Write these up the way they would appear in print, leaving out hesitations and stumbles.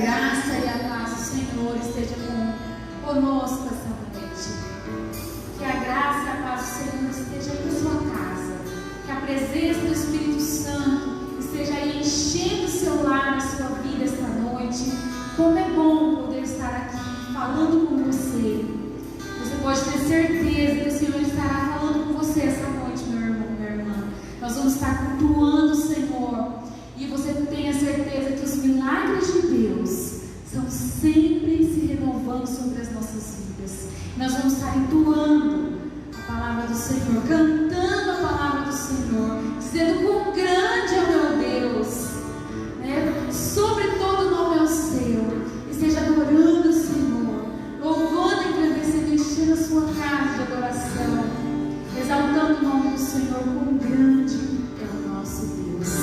graça e a paz do Senhor esteja conosco essa noite. Que a graça e a paz do Senhor esteja aí na sua casa. Que a presença do Espírito Santo esteja aí enchendo o seu lar, a sua vida esta noite. Como é bom poder estar aqui falando com você. Você pode ter certeza que o Senhor estará falando com você essa noite, meu irmão, minha irmã. Nós vamos estar cultuando o Senhor. E você tenha certeza que os milagres de Deus estão sempre se renovando sobre as nossas vidas. Nós vamos estar entoando a palavra do Senhor, cantando a palavra do Senhor, dizendo quão grande é o meu Deus, né? Sobre todo o nome é o seu. Esteja adorando o Senhor, louvando, engrandecendo, enchendo a sua casa de adoração, exaltando o nome do Senhor. Quão grande é o nosso Deus. Grande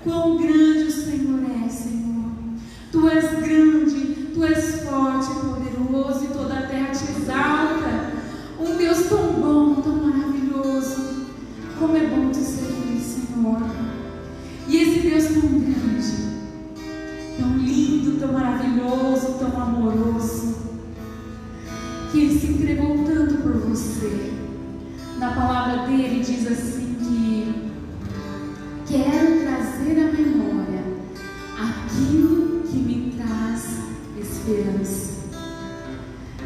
quão grande o Senhor é, Senhor. Tu és grande, Tu és forte e poderoso, e toda a terra te exalta. Um Deus tão bom, tão maravilhoso. Como é bom te servir, Senhor. E esse Deus tão grande, tão lindo, tão maravilhoso, tão amoroso, que Ele se entregou tanto por você. Na palavra dele diz assim que quero trazer à memória aquilo que me traz esperança.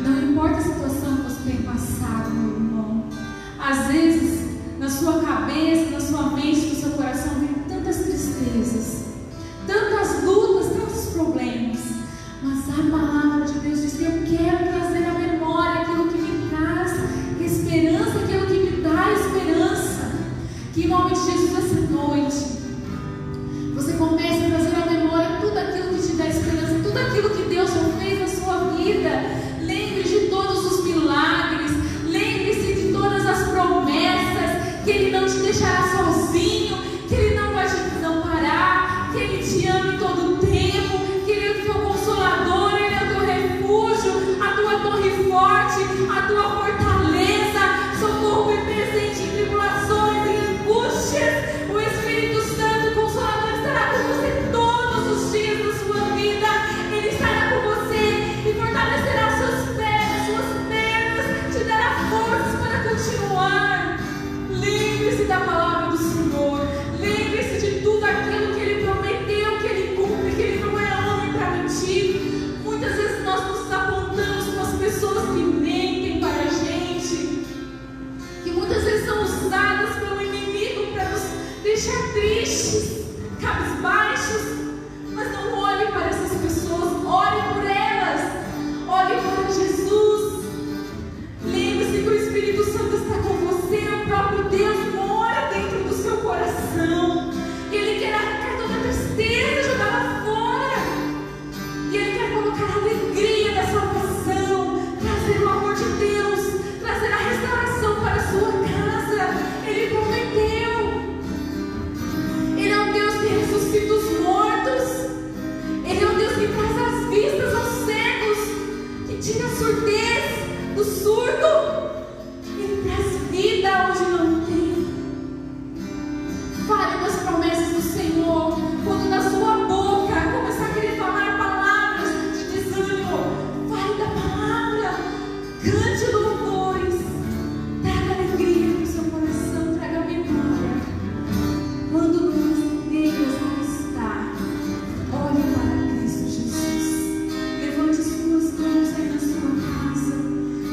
Não importa a situação que você tem passado, meu irmão. Às vezes, na sua cabeça, na sua mente, no seu coração, vem tantas tristezas, tantas lutas, tantos problemas. Mas a palavra de Deus diz que eu quero trazer à memória aquilo que me traz esperança, aquilo que me dá esperança. Que em nome de Jesus, essa noite, você comece a trazer à memória tudo aquilo que te dá esperança, tudo aquilo que Deus já fez na sua vida. Lembre de todos os milagres, lembre-se de todas as promessas, que Ele não te deixará sozinho, que Ele não vai te desamparar, que Ele te ama em todo o tempo, que Ele é o teu consolador, Ele é o teu refúgio, a tua torre forte, a tua fortaleza, socorro e presente em tribulações, em angústias. O Espírito Santo, o Consolador, estará com você todos os dias da sua vida. Ele estará com você e fortalecerá seus pés, suas pernas, te dará forças para continuar. Lembre-se da palavra do Senhor, lembre-se de tudo aquilo que Ele prometeu, que Ele cumpre, que Ele não é homem para mentir. Muitas vezes nós nos apontamos com as pessoas que mentem para a gente, que muitas vezes são usadas pelo inimigo para nos deixar tristes, cabisbaixos. Mas não olhe para essas pessoas, olhe por elas, olhe para Jesus. Lembre-se que o Espírito Santo está com você, o próprio Deus mora dentro do seu coração. Ele quer arrancar toda a tristeza, jogá-la fora. E Ele quer colocar a alegria da salvação, trazer o amor de Deus, trazer a restauração para a sua casa. Ele prometeu. Ele é um Deus que ressuscita os mortos. Ele é um Deus que traz as vistas aos cegos, que tira a surdez do surdo. Ele traz vida onde não tem. Fale das promessas do Senhor. Quando na sua boca começar a querer falar palavras de desânimo, fale da palavra. Cante louvores. Traga alegria no seu coração, traga memória. Quando Deus não está, olhe para Cristo Jesus. Levante suas mãos aí na sua casa.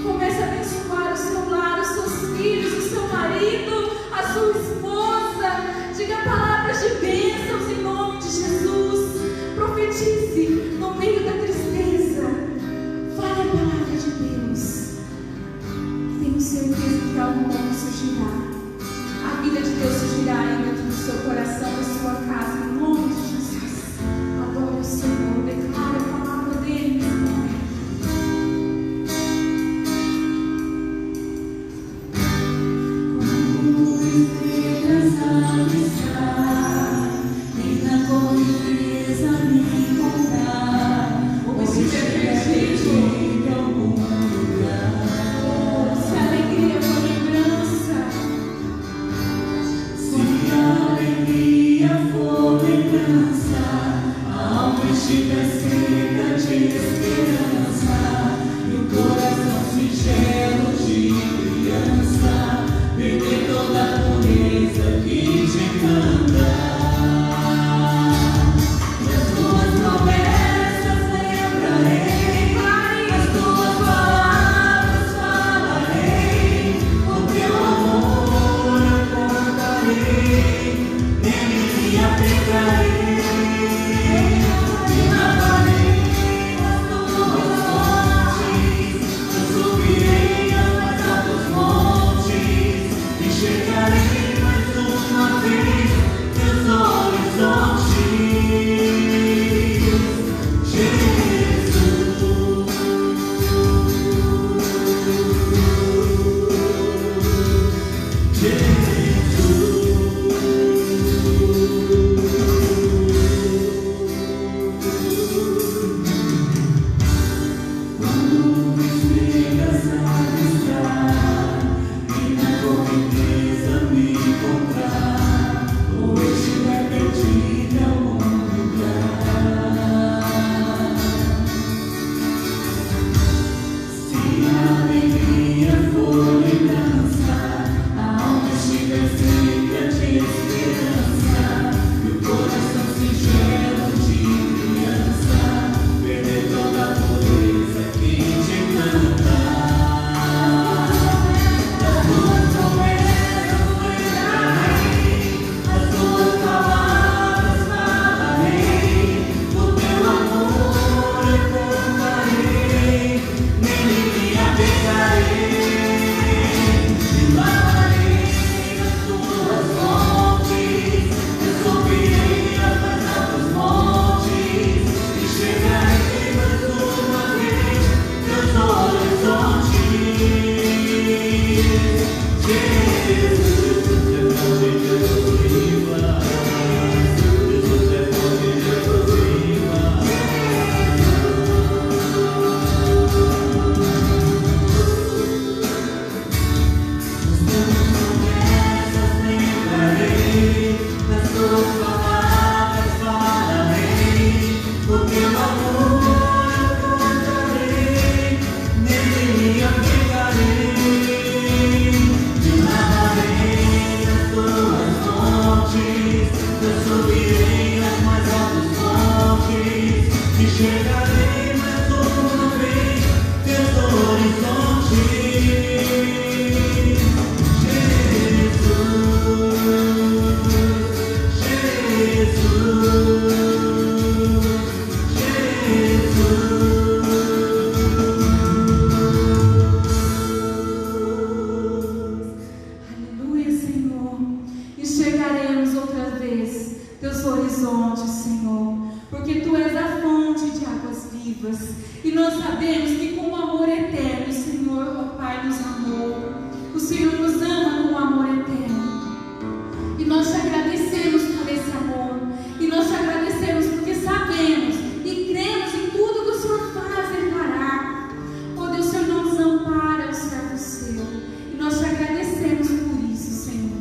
Comece a abençoar o seu lar, os seus filhos, o seu marido, a sua esposa. Diga palavras de bênçãos em nome de Jesus. Profetize no meio da tristeza. Fale a palavra de Deus. Tenho certeza que algo bom surgirá. A vida de Deus surgirá aí dentro do seu coração, da sua casa, em nome de Jesus. Adore o Senhor, declare a palavra dele nesse momento. Enxergarei mais uma vez teu horizonte. Aleluia, Senhor. Enxergaremos outra vez teus horizontes, Senhor, porque Tu és a fonte de águas vivas, e nós sabemos que com amor eterno, Senhor, ó Pai, nos amou. O Senhor nos ama com amor eterno, e nós te agradecemos por esse amor, e nós te agradecemos porque sabemos e cremos em tudo que o Senhor faz e fará. Oh Deus, o Senhor não nos ampara, o servo seu, e nós te agradecemos por isso, Senhor.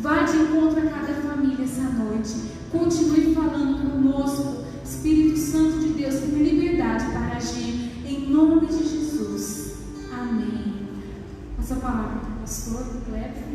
Vá de encontro a cada família essa noite, continue falando conosco. Espírito Santo de Deus, tenha liberdade para agir em nome de Jesus. Amém. Essa palavra para o pastor Kleber.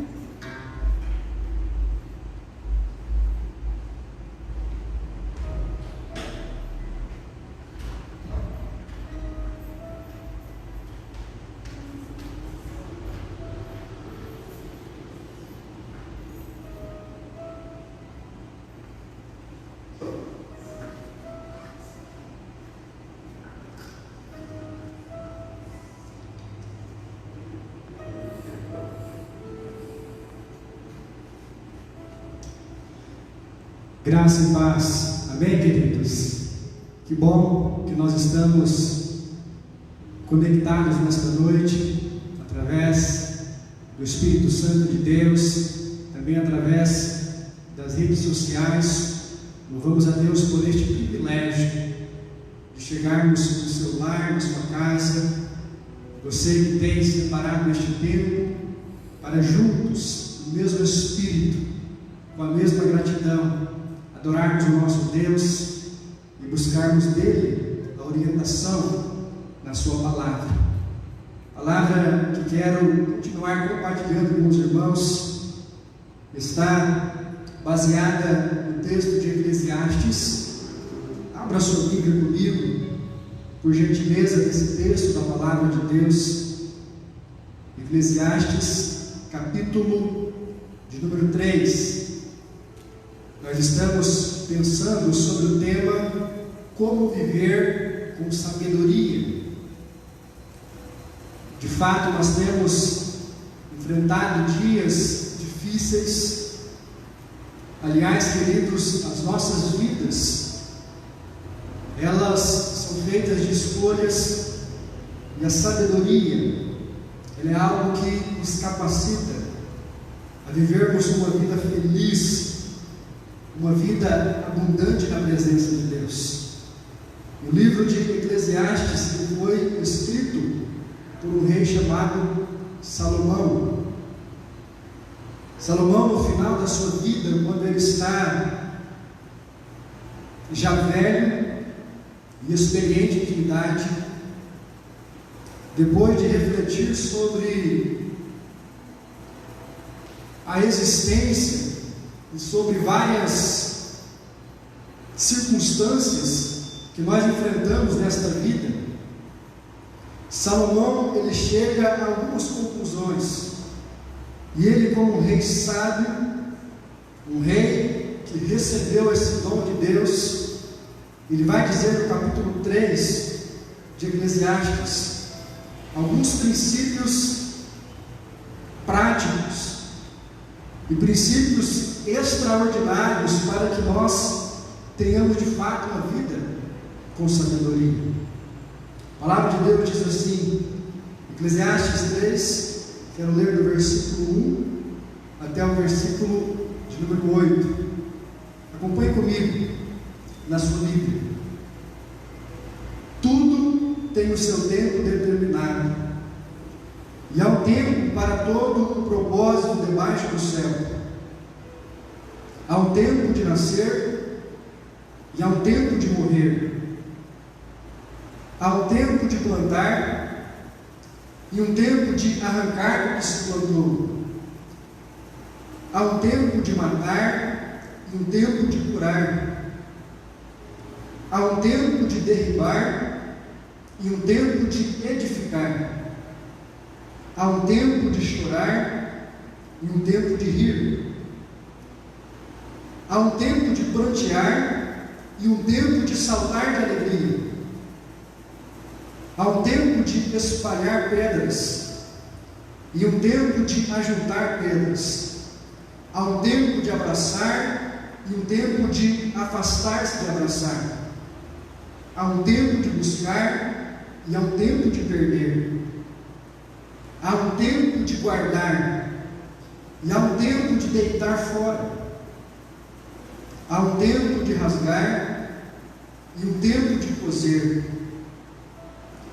Graça e paz, amém, queridos? Que bom que nós estamos conectados nesta noite, através do Espírito Santo de Deus, também através das redes sociais. Louvamos a Deus por este privilégio de chegarmos no seu lar, na sua casa, você que tem separado este tempo para juntos, no mesmo Espírito, com a mesma gratidão, adorarmos o nosso Deus e buscarmos dele a orientação na sua palavra. Palavra que quero continuar compartilhando com os irmãos está baseada no texto de Eclesiastes. Abra sua Bíblia comigo, por gentileza, desse texto da palavra de Deus. Eclesiastes, capítulo de número 3. Nós estamos pensando sobre o tema como viver com sabedoria. De fato, nós temos enfrentado dias difíceis. Aliás, queridos, as nossas vidas, elas são feitas de escolhas, e a sabedoria, ela é algo que nos capacita a vivermos uma vida feliz, uma vida abundante na presença de Deus. O livro de Eclesiastes foi escrito por um rei chamado Salomão. Salomão, no final da sua vida, quando ele está já velho e experiente de idade, depois de refletir sobre a existência e sobre várias circunstâncias que nós enfrentamos nesta vida, Salomão, ele chega a algumas conclusões, e ele, como um rei sábio, um rei que recebeu esse dom de Deus, ele vai dizer no capítulo 3 de Eclesiastes alguns princípios práticos e princípios extraordinários para que nós tenhamos de fato uma vida com sabedoria. A palavra de Deus diz assim, Eclesiastes 3, quero ler do versículo 1 até o versículo de número 8. Acompanhe comigo na sua Bíblia. Tudo tem o seu tempo determinado, e há um tempo para todo o propósito debaixo do céu. Há um tempo de nascer e há um tempo de morrer. Há um tempo de plantar e um tempo de arrancar o que se plantou. Há um tempo de matar e um tempo de curar. há um tempo de derribar e um tempo de edificar. Há um tempo de chorar e um tempo de rir. Há um tempo de prantear e um tempo de saltar de alegria. Há um tempo de espalhar pedras e um tempo de ajuntar pedras. Há um tempo de abraçar e um tempo de afastar-se de abraçar. Há um tempo de buscar e há um tempo de perder. Há um tempo de guardar e há um tempo de deitar fora. Há um tempo de rasgar e um tempo de coser.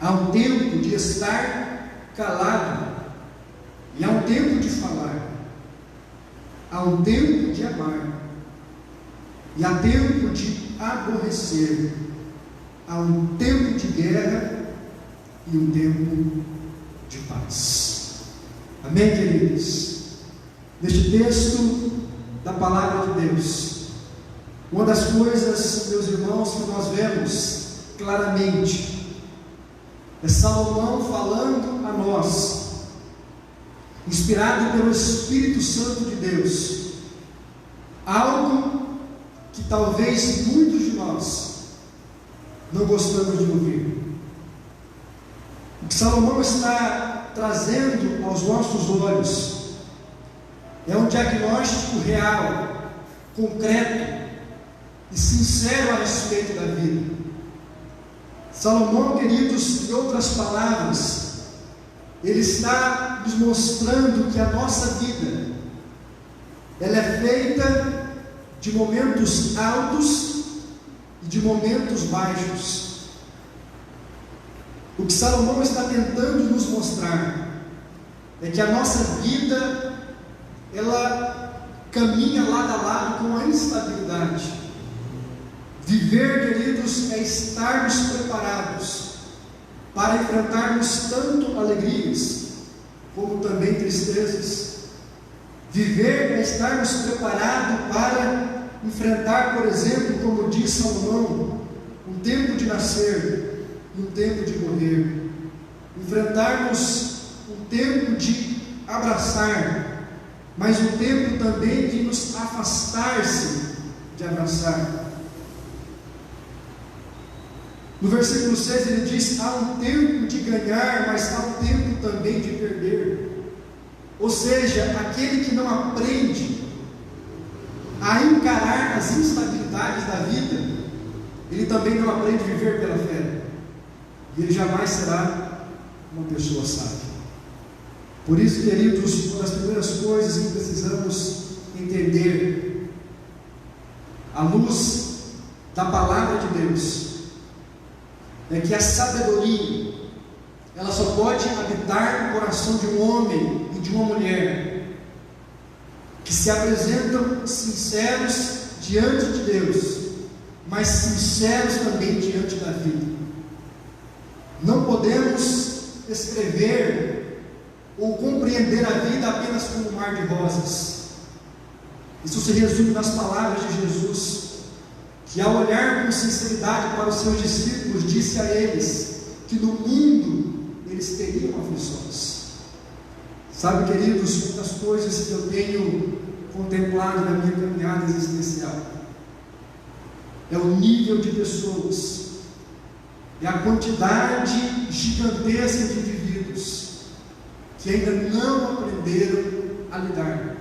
Há um tempo de estar calado e há um tempo de falar. Há um tempo de amar e há tempo de aborrecer. Há um tempo de guerra e um tempo de paz. Amém, queridos? Neste texto da palavra de Deus, uma das coisas, meus irmãos, que nós vemos claramente é Salomão falando a nós, inspirado pelo Espírito Santo de Deus, algo que talvez muitos de nós não gostamos de ouvir. O que Salomão está trazendo aos nossos olhos é um diagnóstico real, concreto e sincero a respeito da vida. Salomão, queridos, em outras palavras, ele está nos mostrando que a nossa vida, ela é feita de momentos altos e de momentos baixos. O que Salomão está tentando nos mostrar é que a nossa vida, ela caminha lado a lado com a instabilidade. Viver, queridos, é estarmos preparados para enfrentarmos tanto alegrias como também tristezas. Viver é estarmos preparados para enfrentar, por exemplo, como diz Salomão, um tempo de nascer e um tempo de morrer. Enfrentarmos um tempo de abraçar, mas um tempo também de nos afastar-se de abraçar. No versículo 6 ele diz: há um tempo de ganhar, mas há um tempo também de perder. Ou seja, aquele que não aprende a encarar as instabilidades da vida, ele também não aprende a viver pela fé, e ele jamais será uma pessoa sábia. Por isso, queridos, uma das primeiras coisas que precisamos entender, à luz da palavra de Deus, é que a sabedoria, ela só pode habitar no coração de um homem e de uma mulher que se apresentam sinceros diante de Deus, mas sinceros também diante da vida. Não podemos escrever ou compreender a vida apenas como um mar de rosas. Isso se resume nas palavras de Jesus, que ao olhar com sinceridade para os seus discípulos, disse a eles que no mundo eles teriam aflições. Sabe, queridos, uma das coisas que eu tenho contemplado na minha caminhada existencial é o nível de pessoas, é a quantidade gigantesca de indivíduos que ainda não aprenderam a lidar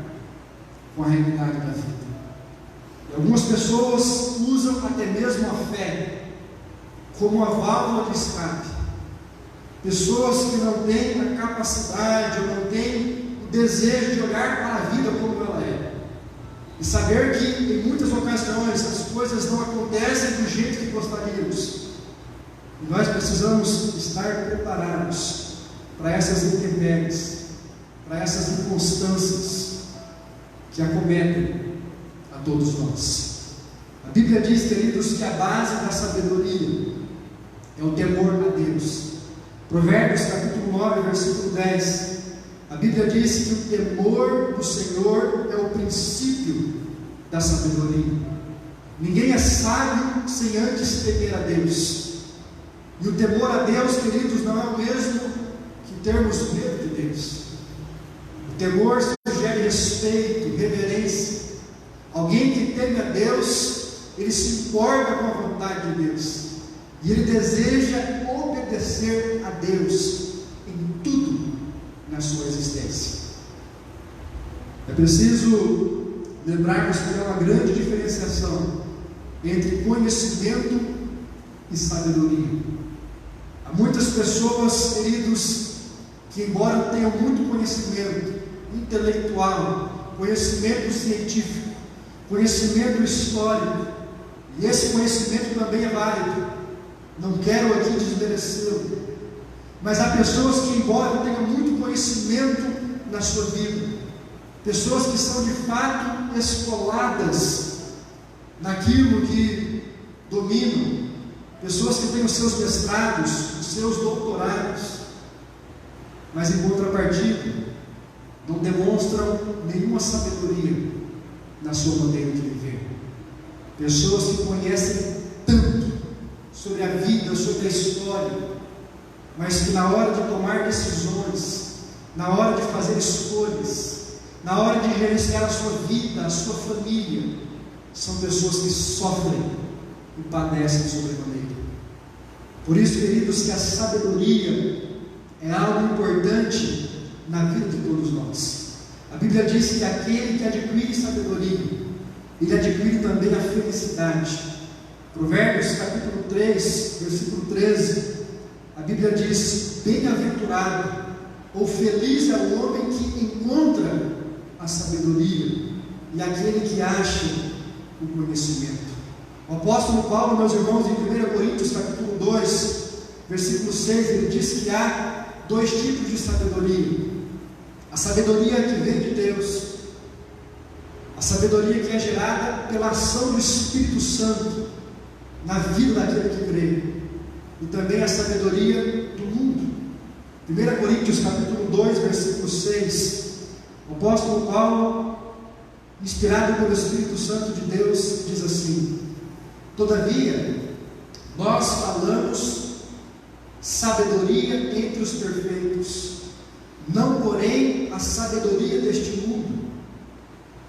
com a realidade da vida. E algumas pessoas usam até mesmo a fé como uma válvula de escape. Pessoas que não têm a capacidade ou não têm o desejo de olhar para a vida como ela é, e saber que em muitas ocasiões as coisas não acontecem do jeito que gostaríamos, e nós precisamos estar preparados para essas intempéries, para essas inconstâncias que acometem a todos nós. A Bíblia diz, queridos, que a base da sabedoria é o temor a Deus. Provérbios capítulo 9, versículo 10, a Bíblia diz que o temor do Senhor é o princípio da sabedoria. Ninguém é sábio sem antes temer a Deus. E o temor a Deus, queridos, não é o mesmo que termos medo de Deus. O temor sugere respeito, reverência. Alguém que teme a Deus, ele se importa com a vontade de Deus. E ele deseja obedecer a Deus em tudo na sua existência. É preciso lembrarmos que há uma grande diferenciação entre conhecimento e sabedoria. Há muitas pessoas, queridos, que embora tenham muito conhecimento intelectual, conhecimento científico, conhecimento histórico, e esse conhecimento também é válido, não quero aqui desmerecê-lo, mas há pessoas que embora tenham muito conhecimento na sua vida, pessoas que são de fato escoladas naquilo que dominam, pessoas que têm os seus mestrados, os seus doutorados, mas em contrapartida não demonstram nenhuma sabedoria na sua maneira de viver. Pessoas que conhecem tanto sobre a vida, sobre a história, mas que na hora de tomar decisões, na hora de fazer escolhas, na hora de gerenciar a sua vida, a sua família, são pessoas que sofrem e padecem sobremaneira. Por isso, queridos, que a sabedoria é algo importante na vida de todos nós. A Bíblia diz que aquele que adquire sabedoria, ele adquire também a felicidade. Provérbios capítulo 3, versículo 13, a Bíblia diz: bem-aventurado ou feliz é o homem que encontra a sabedoria e aquele que acha o conhecimento. O apóstolo Paulo, meus irmãos, em 1 Coríntios capítulo 2, versículo 6, ele diz que há dois tipos de sabedoria: a sabedoria que vem de Deus, a sabedoria que é gerada pela ação do Espírito Santo na vida daquele que crê, e também a sabedoria do mundo. 1 Coríntios capítulo 2, versículo 6, o apóstolo Paulo, inspirado pelo Espírito Santo de Deus, diz assim: todavia, nós falamos sabedoria entre os perfeitos, não porém a sabedoria deste mundo,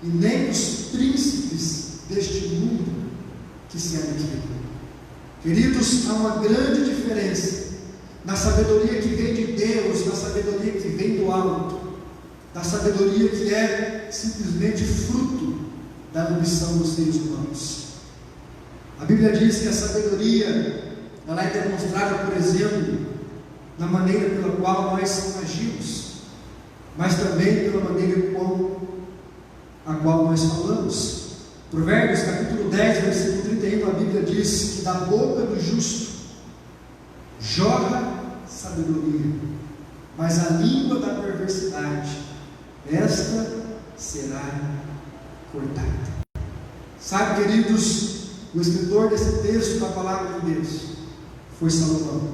e nem os príncipes deste mundo que se aniquilam. Queridos, há uma grande diferença na sabedoria que vem de Deus, na sabedoria que vem do alto, da sabedoria que é simplesmente fruto da ambição dos seres humanos. A Bíblia diz que a sabedoria, ela é demonstrada, por exemplo, na maneira pela qual nós agimos, mas também pela maneira a qual nós falamos. Provérbios capítulo 10, versículo 31, a Bíblia diz que da boca do justo jorra sabedoria, mas a língua da perversidade, esta será cortada. Sabe, queridos, o escritor desse texto da palavra de Deus foi Salomão.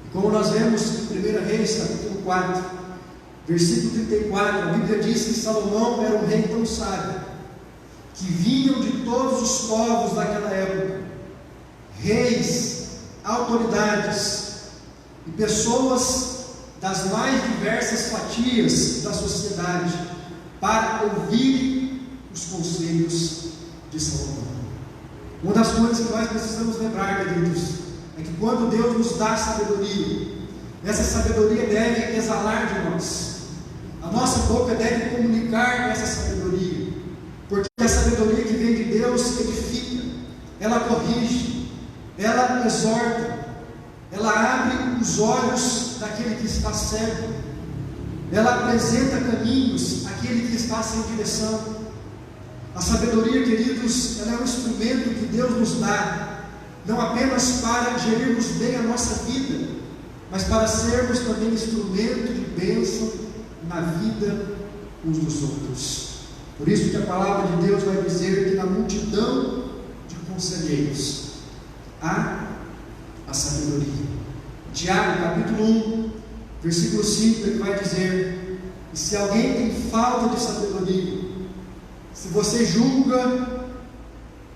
E como nós vemos em 1 Reis capítulo 4, versículo 34, a Bíblia diz que Salomão era um rei tão sábio, que vinham de todos os povos daquela época, reis, autoridades e pessoas das mais diversas fatias da sociedade, para ouvir os conselhos de Salomão. Uma das coisas que nós precisamos lembrar, queridos, é que quando Deus nos dá sabedoria, essa sabedoria deve exalar de nós. A nossa boca deve comunicar essa sabedoria, porque a sabedoria que vem de Deus edifica, ela corrige, ela exorta, ela abre os olhos daquele que está cego, ela apresenta caminhos àquele que está sem direção. A sabedoria, queridos, ela é um instrumento que Deus nos dá, não apenas para gerirmos bem a nossa vida, mas para sermos também instrumento de bênção na vida uns dos outros. Por isso que a palavra de Deus vai dizer que na multidão de conselheiros há a sabedoria. Tiago capítulo 1, versículo 5, ele vai dizer: e se alguém tem falta de sabedoria, se você julga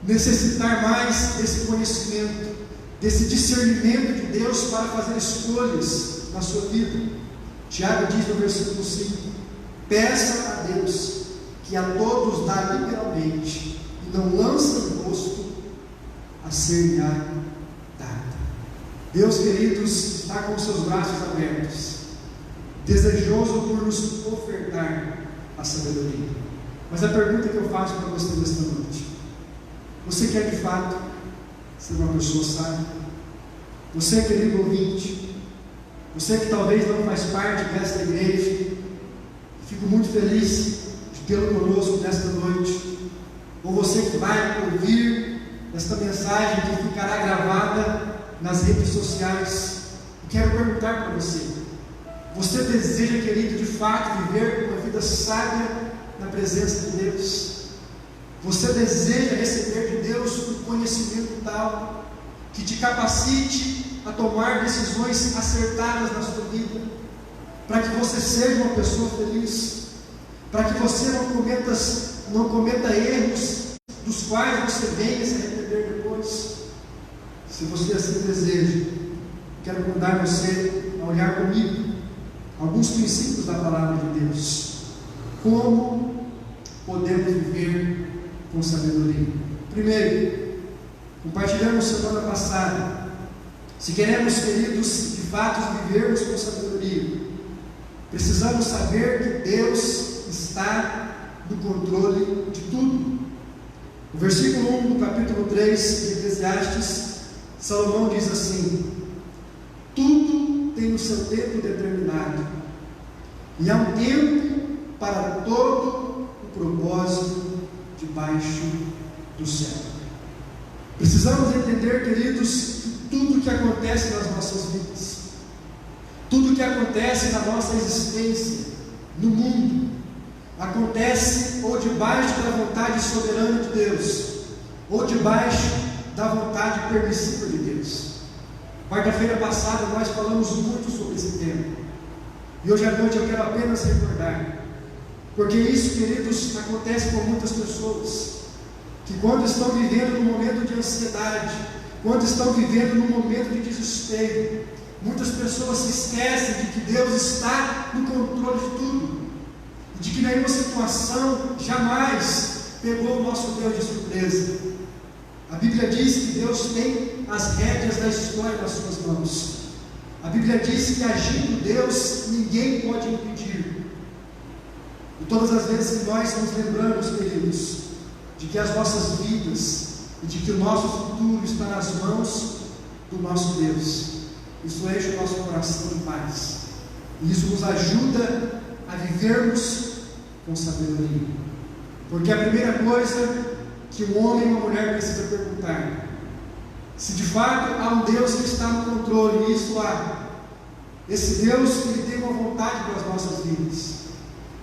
necessitar mais desse conhecimento, desse discernimento de Deus para fazer escolhas na sua vida. Tiago diz no versículo 5: peça a Deus, que a todos dá liberalmente, e não lança no rosto, a ser-lhe-á dada. Deus, queridos, está com os seus braços abertos, desejoso por nos ofertar a sabedoria. Mas a pergunta que eu faço para você nesta noite: você quer de fato ser uma pessoa sábia? Você, querido ouvinte, você que talvez não faz parte desta igreja, fico muito feliz de tê-lo conosco nesta noite, ou você que vai ouvir esta mensagem que ficará gravada nas redes sociais, eu quero perguntar para você: você deseja, querido, de fato viver uma vida sábia na presença de Deus? Você deseja receber de Deus um conhecimento tal que te capacite a tomar decisões acertadas na sua vida, para que você seja uma pessoa feliz, para que você não cometa erros dos quais você venha se arrepender depois? Se você assim deseja, quero convidar você a olhar comigo alguns princípios da palavra de Deus. Como podemos viver com sabedoria? Primeiro, compartilhamos semana passada, se queremos, queridos, de fato vivermos com sabedoria, precisamos saber que Deus está no controle de tudo. O versículo 1 do capítulo 3 de Eclesiastes, Salomão diz assim: tudo tem o seu tempo determinado, e há um tempo para todo o propósito debaixo do céu. Precisamos entender, queridos, que tudo que acontece nas nossas vidas, tudo que acontece na nossa existência, no mundo, acontece ou debaixo da vontade soberana de Deus, ou debaixo da vontade permissiva de Deus. Quarta-feira passada nós falamos muito sobre esse tema, e hoje à noite eu quero apenas recordar, porque isso, queridos, acontece com muitas pessoas, que quando estão vivendo num momento de ansiedade, quando estão vivendo num momento de desespero, muitas pessoas se esquecem de que Deus está no controle de tudo, e de que nenhuma situação jamais pegou o nosso Deus de surpresa. A Bíblia diz que Deus tem as rédeas da história nas suas mãos. A Bíblia diz que agindo Deus, ninguém pode impedir. E todas as vezes que nós nos lembramos, queridos, de que as nossas vidas e de que o nosso futuro está nas mãos do nosso Deus, isso enche o nosso coração de paz, e isso nos ajuda a vivermos com sabedoria. Porque a primeira coisa que um homem e uma mulher precisa perguntar: se de fato há um Deus que está no controle, e isso há, esse Deus, ele tem uma vontade para as nossas vidas.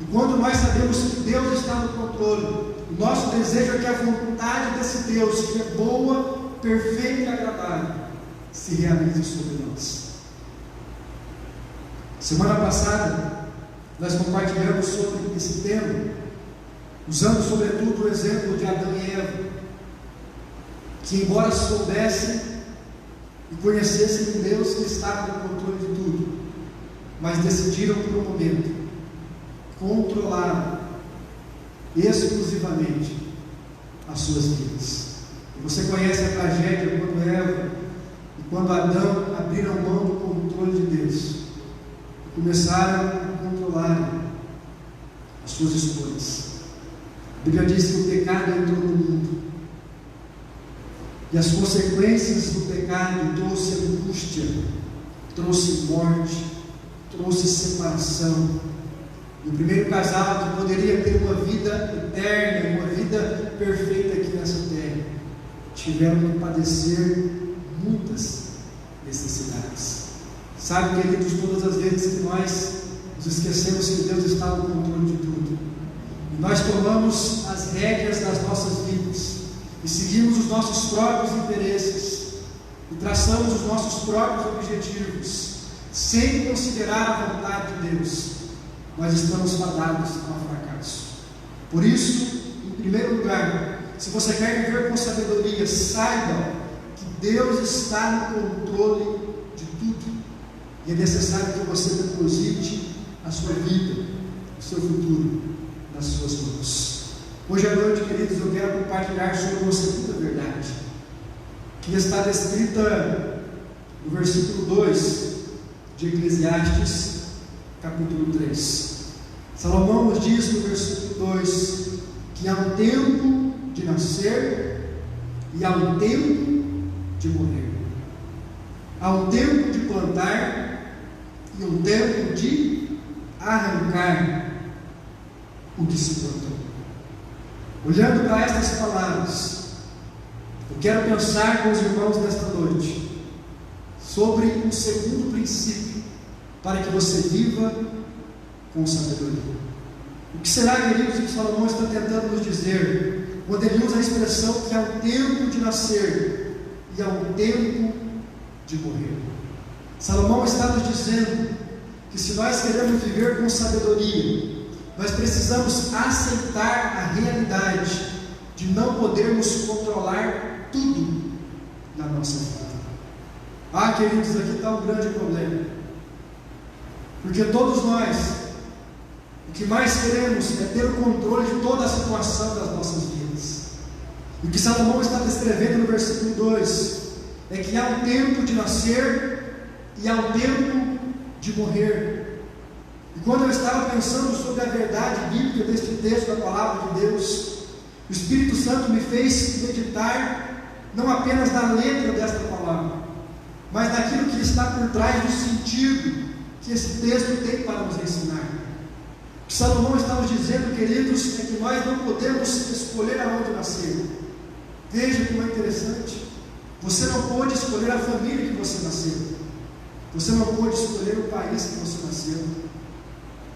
E quando nós sabemos que Deus está no controle, o nosso desejo é que a vontade desse Deus, que é boa, perfeita e agradável, se realize sobre nós. Semana passada nós compartilhamos sobre esse tema, usando sobretudo o exemplo de Adão e Eva, que embora soubessem e conhecessem um Deus que estava no controle de tudo, mas decidiram por um momento controlar exclusivamente as suas vidas. E você conhece a tragédia quando Eva e quando Adão abriram mão do controle de Deus e começaram a controlar as suas escolhas. A Bíblia diz que o pecado entrou no mundo, e as consequências do pecado trouxe angústia, trouxe morte, trouxe separação. E o primeiro casal que poderia ter uma vida eterna, uma vida perfeita aqui nessa terra, tiveram que padecer muitas necessidades. Sabe, queridos, todas as vezes que nós nos esquecemos que Deus está no controle de tudo, e nós tomamos as rédeas das nossas vidas e seguimos os nossos próprios interesses e traçamos os nossos próprios objetivos, sem considerar a vontade de Deus, nós estamos fadados ao fracasso. Por isso, em primeiro lugar, se você quer viver com sabedoria, saiba que Deus está no controle de tudo. E é necessário que você deposite a sua vida, o seu futuro nas suas mãos. Hoje à noite, queridos, eu quero compartilhar sobre uma segunda verdade, que está descrita no versículo 2 de Eclesiastes, capítulo 3. Salomão nos diz no versículo 2 que há um tempo de nascer e há um tempo de morrer. Há um tempo de plantar e um tempo de arrancar o que se plantou. Olhando para estas palavras, eu quero pensar com os irmãos nesta noite sobre um segundo princípio para que você viva com sabedoria. O que será, queridos, que Salomão está tentando nos dizer quando ele usa a expressão que há um tempo de nascer e há um tempo de morrer? Salomão está nos dizendo que se nós queremos viver com sabedoria, nós precisamos aceitar a realidade de não podermos controlar tudo na nossa vida. Queridos, aqui está um grande problema, porque todos nós, o que mais queremos é ter o controle de toda a situação das nossas vidas. E o que Salomão está descrevendo no versículo 2 é que há um tempo de nascer e há um tempo de morrer. E quando eu estava pensando sobre a verdade bíblica deste texto da palavra de Deus, o Espírito Santo me fez meditar não apenas na letra desta palavra, mas naquilo que está por trás do sentido que esse texto tem para nos ensinar. O que Salomão está nos dizendo, queridos, é que nós não podemos escolher aonde nascer. Veja como é interessante. Você não pode escolher a família que você nasceu. Você não pode escolher o país que você nasceu.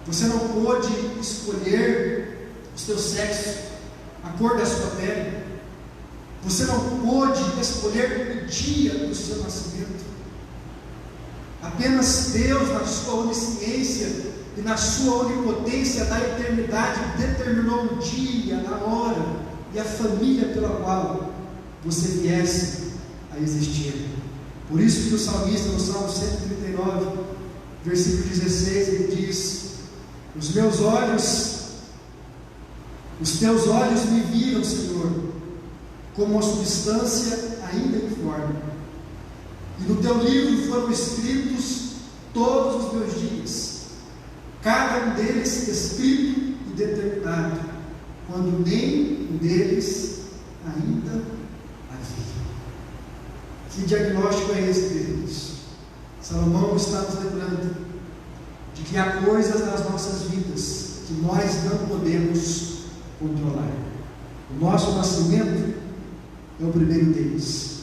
Você não pode escolher o seu sexo, a cor da sua pele. Você não pode escolher o dia do seu nascimento. Apenas Deus, na sua onisciência e na sua onipotência da eternidade, determinou o dia, a hora e a família pela qual você viesse a existir. Por isso que o salmista, no Salmo 139, versículo 16, ele diz: os teus olhos me viram, Senhor, como uma substância ainda informe, e no teu livro foram escritos todos os meus dias, cada um deles escrito e determinado, quando nem um deles ainda havia. Que diagnóstico é esse, queridos? Salomão está nos lembrando de que há coisas nas nossas vidas que nós não podemos controlar. O nosso nascimento é o primeiro deles.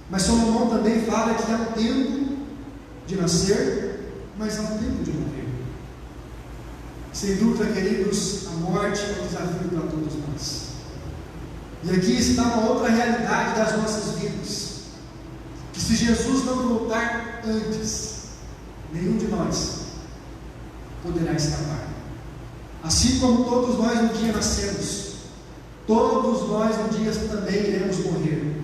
Mas Salomão também fala que há um tempo de nascer, mas há um tempo de morrer. Sem dúvida, queridos, a morte é um desafio para todos nós. E aqui está uma outra realidade das nossas vidas, que se Jesus não voltar antes, nenhum de nós poderá escapar. Assim como todos nós um dia nascemos, todos nós um dia também iremos morrer.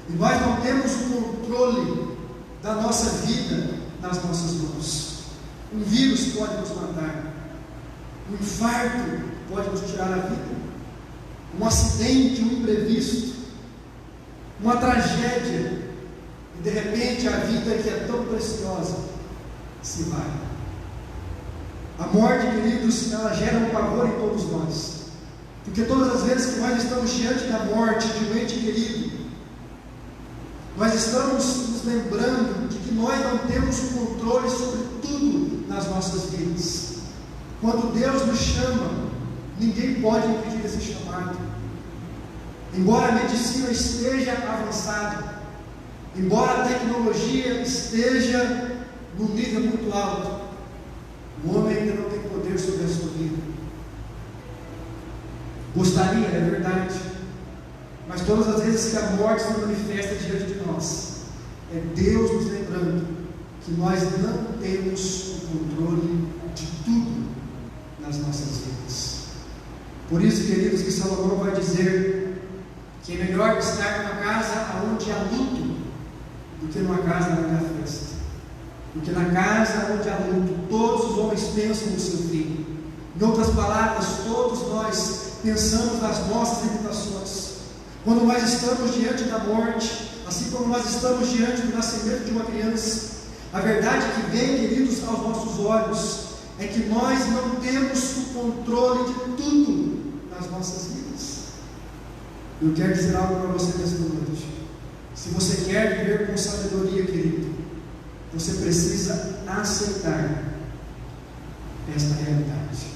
E nós não temos o controle da nossa vida nas nossas mãos. Um vírus pode nos matar, um infarto pode nos tirar a vida, um acidente, um imprevisto, uma tragédia, e de repente a vida que é tão preciosa se vai. A morte, queridos, ela gera um pavor em todos nós, porque todas as vezes que nós estamos diante da morte de um ente querido, nós estamos nos lembrando de que nós não temos o controle sobre tudo nas nossas vidas. Quando Deus nos chama, ninguém pode impedir esse chamado. Embora a medicina esteja avançada, embora a tecnologia esteja num nível muito alto, o homem ainda não tem poder sobre a sua vida. Gostaria, é verdade, mas todas as vezes que a morte se manifesta diante de nós, é Deus nos lembrando que nós não temos o controle de tudo nas nossas vidas. Por isso, queridos, que Salomão vai dizer que é melhor estar numa casa onde há luto do que numa casa onde há festa. Porque na casa onde há luto, todos os homens pensam no seu filho. Em outras palavras, todos nós pensamos nas nossas limitações. Quando nós estamos diante da morte, assim como nós estamos diante do nascimento de uma criança, a verdade que vem, queridos, aos nossos olhos, é que nós não temos o controle de tudo nas nossas vidas. Eu quero dizer algo para você nesta noite. Se você quer viver com sabedoria, querido, você precisa aceitar esta realidade.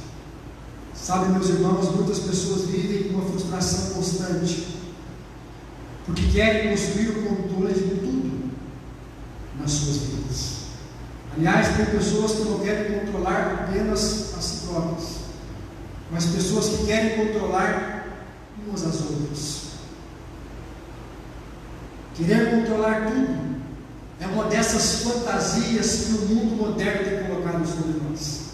Sabe, meus irmãos, muitas pessoas vivem uma frustração constante, porque querem construir o controle de tudo nas suas vidas. Aliás, tem pessoas que não querem controlar apenas a si próprias, mas pessoas que querem controlar umas às outras. Querer controlar tudo é uma dessas fantasias que o mundo moderno tem colocado sobre nós.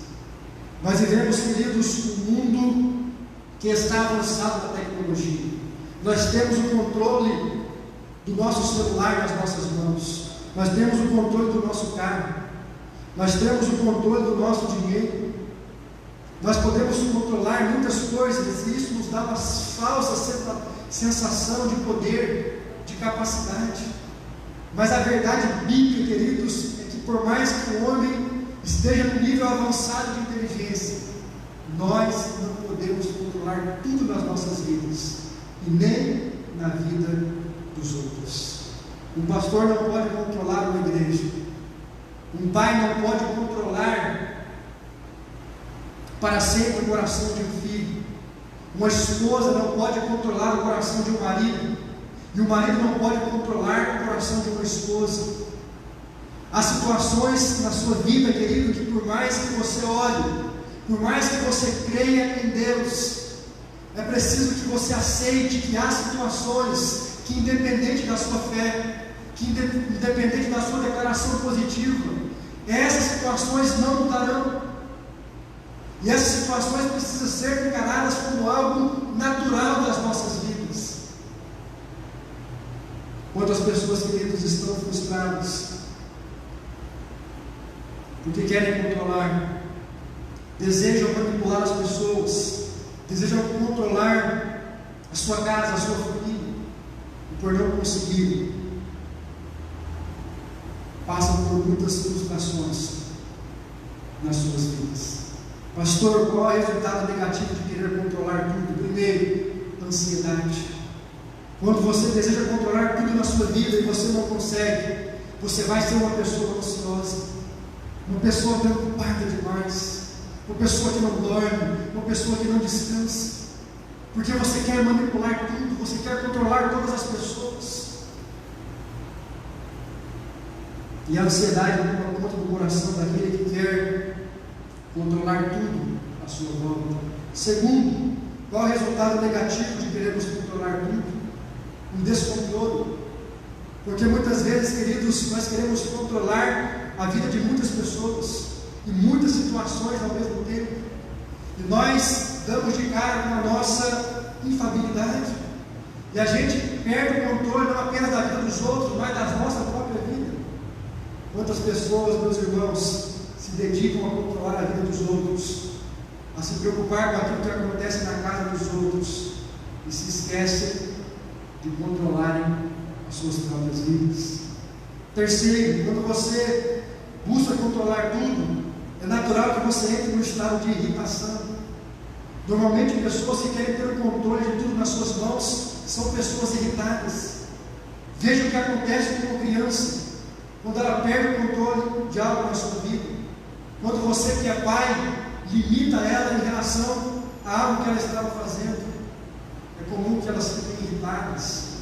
Nós vivemos, queridos, um mundo que está avançado na tecnologia. Nós temos o controle do nosso celular nas nossas mãos. Nós temos o controle do nosso carro. Nós temos o controle do nosso dinheiro. Nós podemos controlar muitas coisas e isso nos dá uma falsa sensação de poder, de capacidade. Mas a verdade bíblica, queridos, é que por mais que o homem esteja no nível avançado de inteligência, nós não podemos controlar tudo nas nossas vidas, e nem na vida dos outros. Um pastor não pode controlar uma igreja. Um pai não pode controlar para sempre o coração de um filho. Uma esposa não pode controlar o coração de um marido. E o marido não pode controlar o coração de uma esposa. Há situações na sua vida, querido, que por mais que você olhe, por mais que você creia em Deus, é preciso que você aceite que há situações que, independente da sua fé, que independente da sua declaração positiva, essas situações não mudarão. E essas situações precisam ser encaradas como algo natural das nossas vidas. Quantas pessoas, queridos, estão frustradas porque querem controlar, desejam manipular as pessoas, desejam controlar a sua casa, a sua família, e por não conseguir, passam por muitas frustrações nas suas vidas. Pastor, qual é o resultado negativo de querer controlar tudo? Primeiro, ansiedade. Quando você deseja controlar tudo na sua vida e você não consegue, você vai ser uma pessoa ansiosa, uma pessoa preocupada demais, uma pessoa que não dorme, uma pessoa que não descansa, porque você quer manipular tudo, você quer controlar todas as pessoas. E a ansiedade toma conta do coração daquele que quer controlar tudo à sua volta. Segundo, qual é o resultado negativo de querermos controlar tudo? Um descontrole. Porque muitas vezes, queridos, nós queremos controlar a vida de muitas pessoas e muitas situações ao mesmo tempo. E nós damos de cara com a nossa infabilidade. E a gente perde o controle não apenas da vida dos outros, mas da nossa própria vida. Quantas pessoas, meus irmãos, se dedicam a controlar a vida dos outros, a se preocupar com aquilo que acontece na casa dos outros e se esquecem de controlarem as suas próprias vidas. Terceiro, quando você busca controlar tudo, é natural que você entre num estado de irritação. Normalmente, pessoas que querem ter o controle de tudo nas suas mãos são pessoas irritadas. Veja o que acontece com uma criança quando ela perde o controle de algo na sua vida. Quando você, que é pai, limita ela em relação a algo que ela estava fazendo, é comum que elas fiquem irritadas.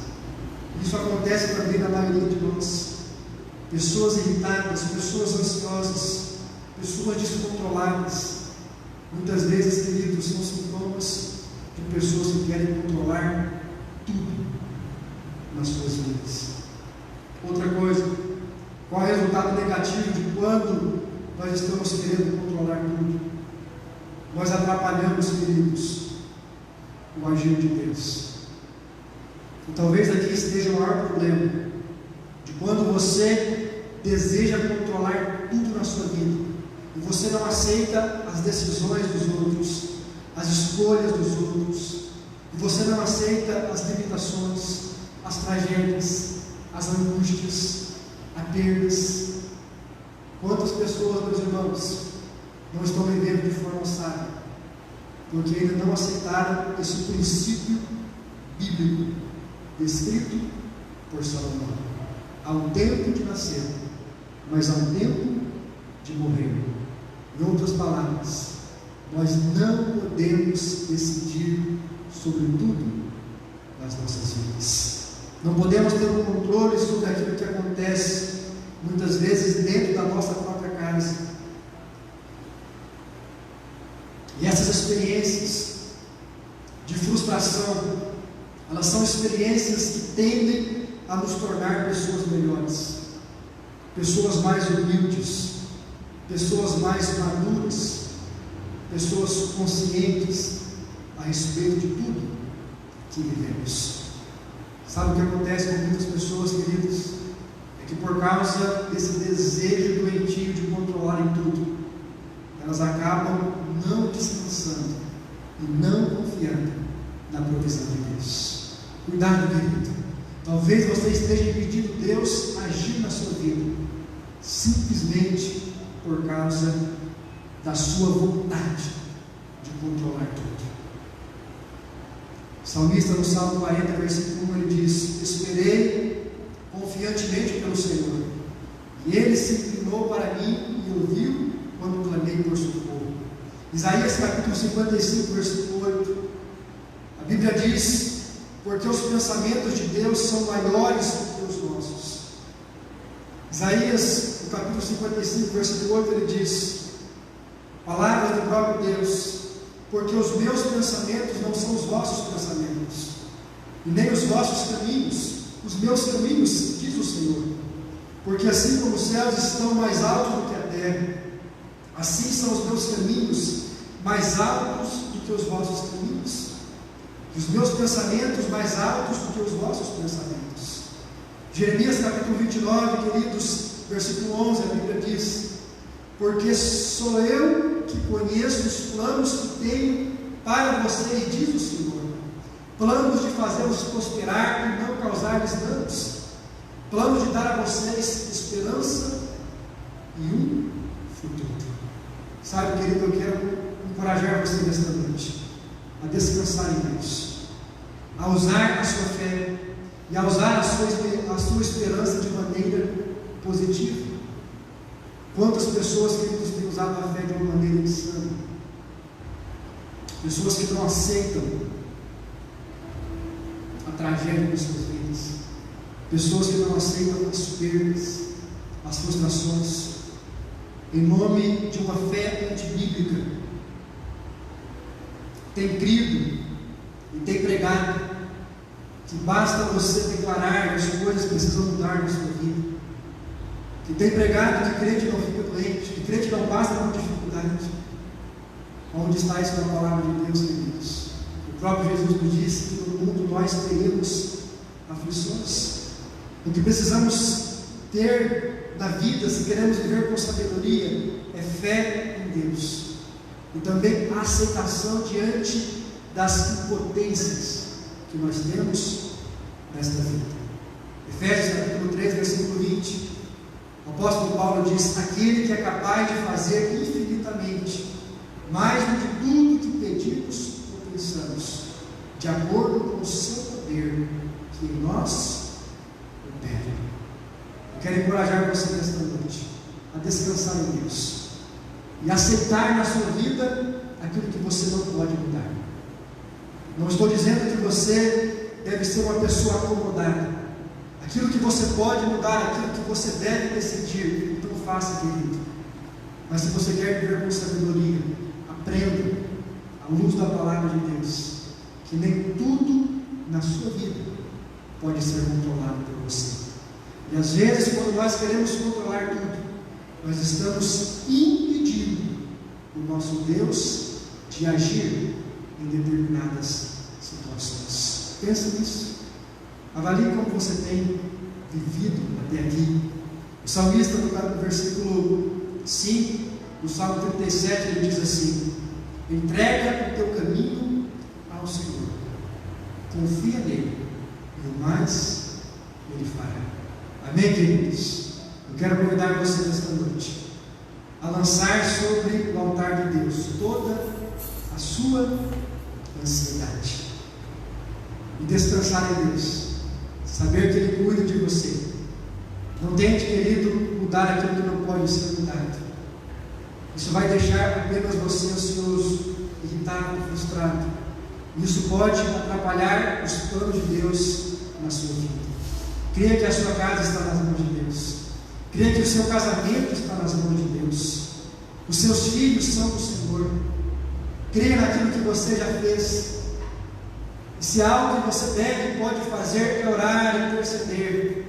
Isso acontece também na maioria de nós. Pessoas irritadas, pessoas ansiosas, pessoas descontroladas. Muitas vezes, queridos, são sintomas de pessoas que querem controlar tudo nas suas vidas. Outra coisa, qual é o resultado negativo de quando nós estamos querendo controlar tudo? Nós atrapalhamos, queridos, o agir de Deus. E talvez aqui esteja o maior problema de quando você deseja controlar tudo na sua vida e você não aceita as decisões dos outros, as escolhas dos outros, e você não aceita as limitações, as tragédias, as angústias, as perdas. Quantas pessoas, meus irmãos, não estão vivendo de forma sábia, porque ainda não aceitaram esse princípio bíblico descrito por Salomão? Há um tempo de nascer, mas há um tempo de morrer. Em outras palavras, nós não podemos decidir sobre tudo nas nossas vidas. Não podemos ter um controle sobre aquilo que acontece muitas vezes dentro da nossa própria casa. E essas experiências de frustração, elas são experiências que tendem a nos tornar pessoas melhores, pessoas mais humildes, pessoas mais maduras, pessoas conscientes a respeito de tudo que vivemos. Sabe o que acontece com muitas pessoas, queridos? É que por causa desse desejo doentio de controlarem tudo, elas acabam não descansando e não confiando na provisão de Deus. Cuidado, querido. Talvez você esteja impedindo Deus agir na sua vida, simplesmente por causa da sua vontade de controlar tudo. O salmista no Salmo 40, versículo 1, ele diz: esperei confiantemente pelo Senhor, e Ele se inclinou para mim e ouviu quando clamei por socorro. Isaías capítulo 55, versículo 8, a Bíblia diz: porque os pensamentos de Deus são maiores do que os nossos. Isaías, no capítulo 55, versículo 8, ele diz, palavras do próprio Deus: porque os meus pensamentos não são os vossos pensamentos, e nem os vossos caminhos, os meus caminhos, diz o Senhor. Porque assim como os céus estão mais altos do que a terra, assim são os meus caminhos mais altos do que os vossos caminhos, e os meus pensamentos mais altos do que os vossos pensamentos. Jeremias capítulo 29, queridos, versículo 11, a Bíblia diz: porque sou eu que conheço os planos que tenho para vocês, diz o Senhor, planos de fazê-los prosperar e não causar-lhes danos, planos de dar a vocês esperança e um futuro. Sabe, querido, eu quero encorajar você nesta noite a descansar em Deus, a usar a sua fé e a usar a sua esperança de maneira positiva. Quantas pessoas, queridos, têm usado a fé de uma maneira insana? Pessoas que não aceitam a tragédia das suas vidas, pessoas que não aceitam as perdas, as frustrações, em nome de uma fé antibíblica, tem crido e tem pregado que basta você declarar que as coisas precisam mudar na sua vida, que tem pregado que crente não fica doente, que crente não passa por dificuldade. Onde está isso na palavra de Deus, queridos? O próprio Jesus nos disse que no mundo nós teremos aflições. O que precisamos ter na vida, se queremos viver com sabedoria, é fé em Deus e também a aceitação diante das impotências que nós temos nesta vida. Efésios capítulo 3, versículo 20, o apóstolo Paulo diz: aquele que é capaz de fazer infinitamente mais do que tudo que pedimos ou pensamos, de acordo com o seu poder que em nós opera. Eu quero encorajar você nesta noite a descansar em Deus e aceitar na sua vida aquilo que você não pode mudar. Não estou dizendo que você deve ser uma pessoa acomodada. Aquilo que você pode mudar, aquilo que você deve decidir, então faça, querido. Mas se você quer viver com sabedoria, aprenda, à luz da palavra de Deus, que nem tudo na sua vida pode ser controlado por você. E às vezes, quando nós queremos controlar tudo, nós estamos impedindo o nosso Deus de agir em determinadas situações. Pensa nisso. Avalie como você tem vivido até aqui. O salmista, no versículo 5, no Salmo 37, ele diz assim: entrega o teu caminho ao Senhor, confia nele, e o mais ele fará. Amém, queridos? Eu quero convidar você nesta noite a lançar sobre o altar de Deus toda a sua ansiedade e descansar em Deus, saber que Ele cuida de você. Não tente, querido, mudar aquilo que não pode ser mudado. Isso vai deixar apenas você ansioso, irritado, frustrado. Isso pode atrapalhar os planos de Deus na sua vida. Creia que a sua casa está nas mãos de Deus. Creia que o seu casamento está nas mãos de Deus. Os seus filhos são do Senhor. Creia naquilo que você já fez. E se há algo que você deve e pode fazer é orar e interceder.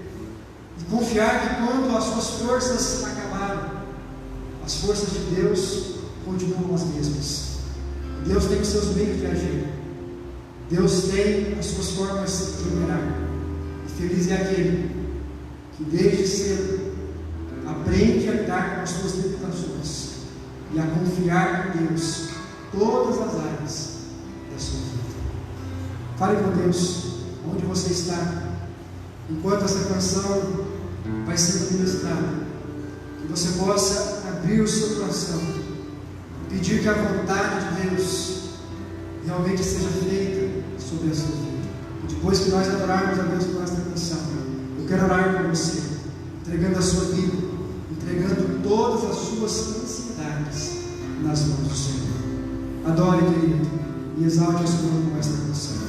E confiar que quando as suas forças acabaram, as forças de Deus continuam as mesmas. Deus tem os seus meios de agir. Deus tem as suas formas de operar. E feliz é aquele que desde cedo aprende a lidar com as suas limitações e a confiar em Deus todas as áreas da sua vida. Fale com Deus onde você está, enquanto essa canção vai sendo ministrada, que você possa abrir o seu coração e pedir que a vontade de Deus realmente seja feita sobre a sua vida. E depois que nós adorarmos a Deus com esta canção, eu quero orar por você, entregando a sua vida, entregando todas as suas ansiedades nas mãos do Senhor. Adore, querido, e exalte a sua mão com esta canção.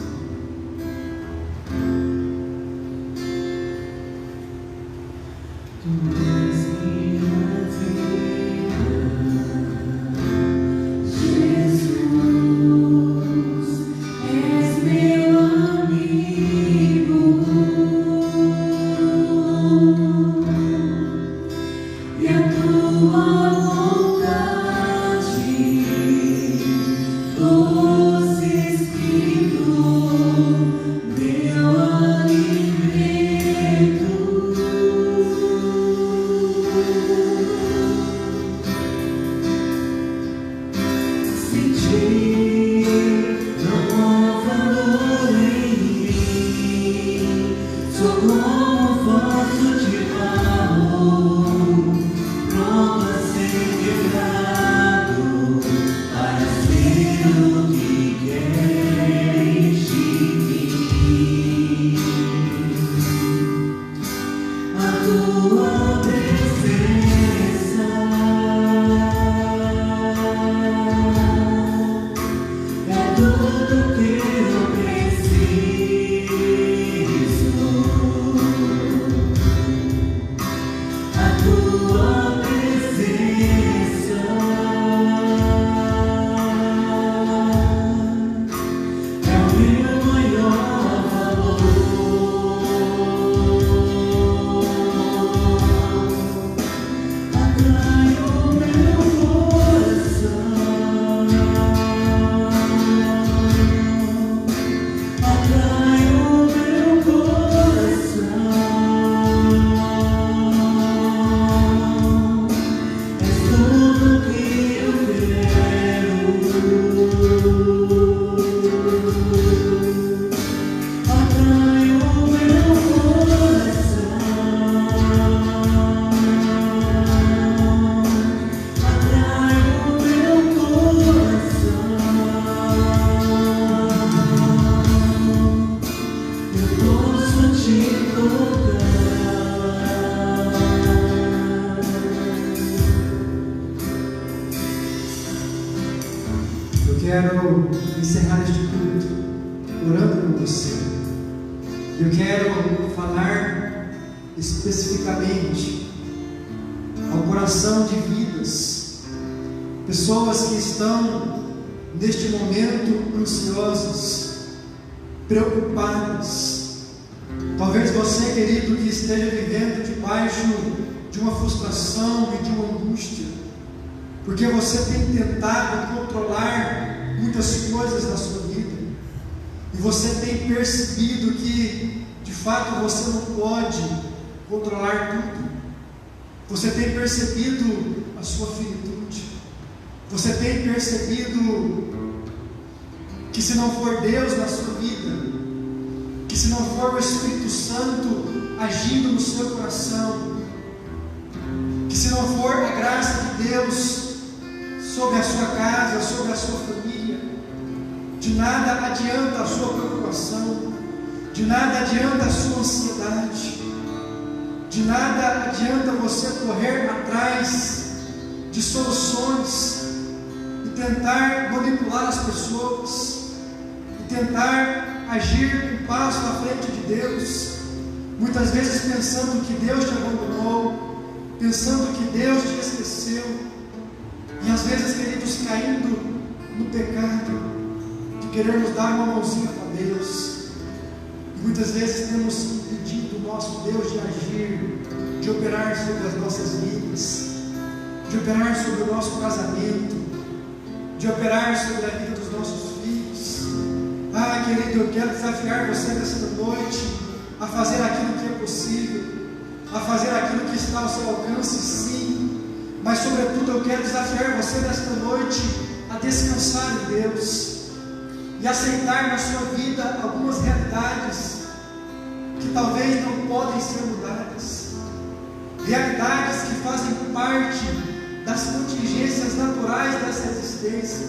Quero encerrar este culto orando por você. Eu quero falar especificamente ao coração de vidas, pessoas que estão neste momento ansiosas, preocupadas. Talvez você, querido, que esteja vivendo debaixo de uma frustração e de uma angústia, porque você tem tentado controlar muitas coisas na sua vida, e você tem percebido que De fato, você não pode controlar tudo. Você tem percebido a sua finitude. Você tem percebido que se não for Deus na sua vida, que se não for o Espírito Santo agindo no seu coração, que se não for a graça de Deus sobre a sua casa, sobre a sua família, de nada adianta a sua preocupação, de nada adianta a sua ansiedade, de nada adianta você correr atrás de soluções e tentar manipular as pessoas, e tentar agir um passo à frente de Deus, muitas vezes pensando que Deus te abandonou, pensando que Deus te esqueceu, e às vezes, queridos, caindo no pecado de querermos dar uma mãozinha para Deus, e muitas vezes temos impedido o nosso Deus de agir, de operar sobre as nossas vidas, de operar sobre o nosso casamento, de operar sobre a vida dos nossos filhos. Ah, querido, eu quero desafiar você nesta noite a fazer aquilo que é possível, a fazer aquilo que está ao seu alcance, sim, mas sobretudo eu quero desafiar você nesta noite a descansar em Deus e aceitar na sua vida algumas realidades que talvez não podem ser mudadas, realidades que fazem parte das contingências naturais dessa existência.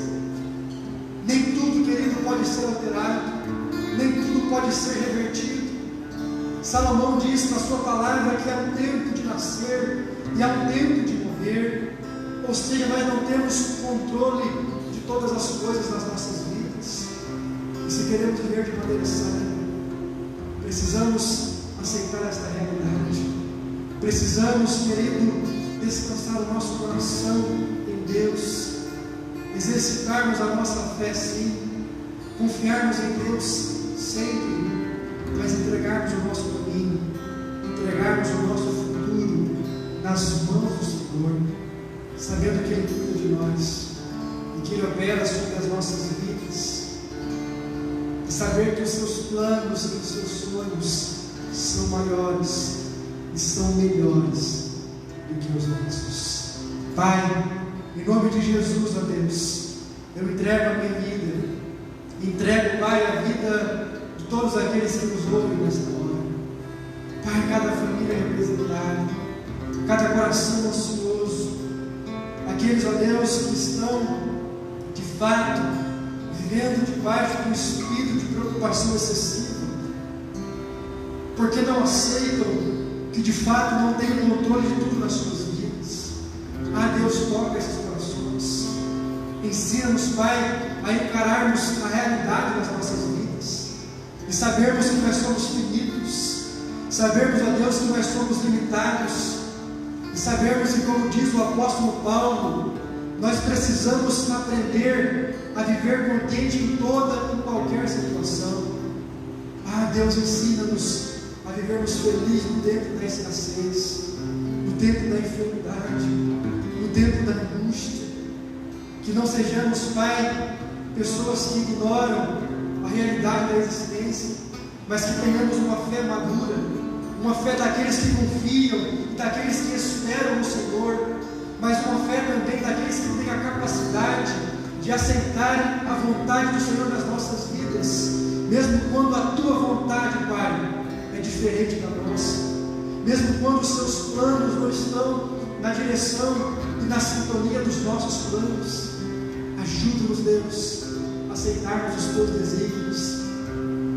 Nem tudo, querido, pode ser alterado, nem tudo pode ser revertido. Salomão diz na sua palavra que há um tempo de nascer e há um tempo de morrer, ou seja, nós não temos controle de todas as coisas nas nossas vidas, e se queremos viver de maneira sábia, precisamos aceitar esta realidade, precisamos, querido, descansar o nosso coração em Deus, exercitarmos a nossa fé, sim, confiarmos em Deus sempre, mas entregarmos o nosso caminho, entregarmos o nosso futuro nas mãos do Senhor, sabendo que Ele cuida de nós e que Ele opera sobre as nossas vidas, e saber que os seus planos e os seus sonhos são maiores e são melhores do que os nossos. Pai, em nome de Jesus, ó Deus, eu entrego a minha vida, entrego, Pai, a vida de todos aqueles que nos ouvem nesta hora. Pai, cada família representada, cada coração ansioso, aqueles, ó Deus, que estão de fato vivendo debaixo de um espírito de preocupação excessiva, porque não aceitam que de fato não tem o controle de tudo nas suas vidas. Ah, Deus, toca esses corações, ensina-nos, Pai, a encararmos a realidade das nossas vidas e sabermos que nós somos finitos, sabermos, ó Deus, que nós somos limitados, e sabermos que, como diz o apóstolo Paulo, nós precisamos aprender a viver contente em toda e qualquer situação. Ah, Deus, ensina-nos a vivermos felizes no tempo da escassez, no tempo da enfermidade, no tempo da angústia, que não sejamos, Pai, pessoas que ignoram a realidade da existência, mas que tenhamos uma fé madura, uma fé daqueles que confiam e daqueles que esperam no Senhor, mas uma fé também daqueles que têm a capacidade de aceitar a vontade do Senhor nas nossas vidas, mesmo quando a Tua vontade, Pai, é diferente da nossa, mesmo quando os Seus planos não estão na direção e na sintonia dos nossos planos. Ajuda-nos, Deus, a aceitarmos os Teus desígnios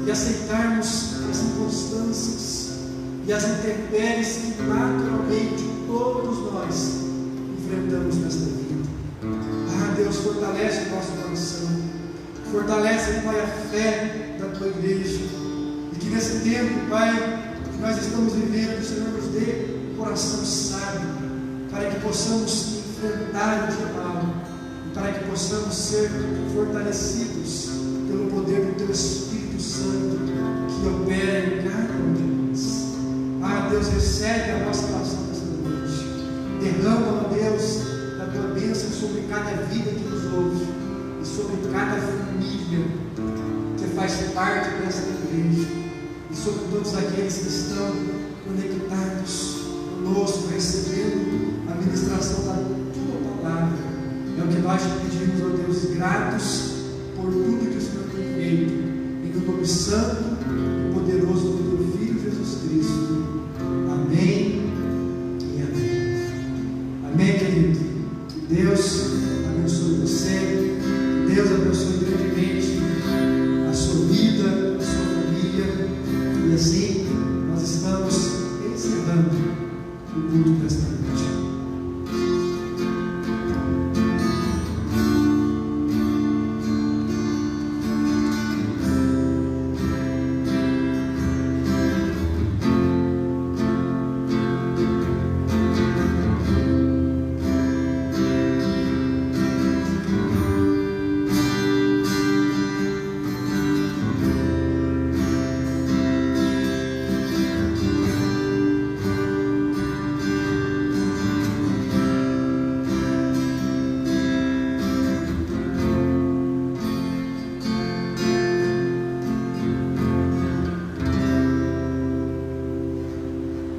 e aceitarmos as circunstâncias e as intempéries que naturalmente todos nós enfrentamos nesta vida. Ah, Deus, fortalece o nosso coração, fortalece, Pai, a fé da Tua igreja, e que nesse tempo, Pai, que nós estamos vivendo, o Senhor nos dê um coração sábio, para que possamos enfrentar o dia mal, e para que possamos ser fortalecidos pelo poder do Teu Espírito Santo, que opera em cada um de nós. Ah, Deus, recebe a nossa oração nesta noite, derrama, ó Deus, a Tua bênção sobre cada vida que nos ouve, e sobre cada família que faz parte desta igreja. e sobre todos aqueles que estão conectados conosco, recebendo a ministração da tua palavra. É o que nós te pedimos, ó Deus, gratos por tudo que o Senhor tem feito, em nome santo e poderoso do teu Filho Jesus Cristo. Amém e amém. Amém, querido. Que Deus abençoe você, que Deus abençoe grandemente a sua vida, a sua família. E assim nós estamos encerrando o culto desta noite.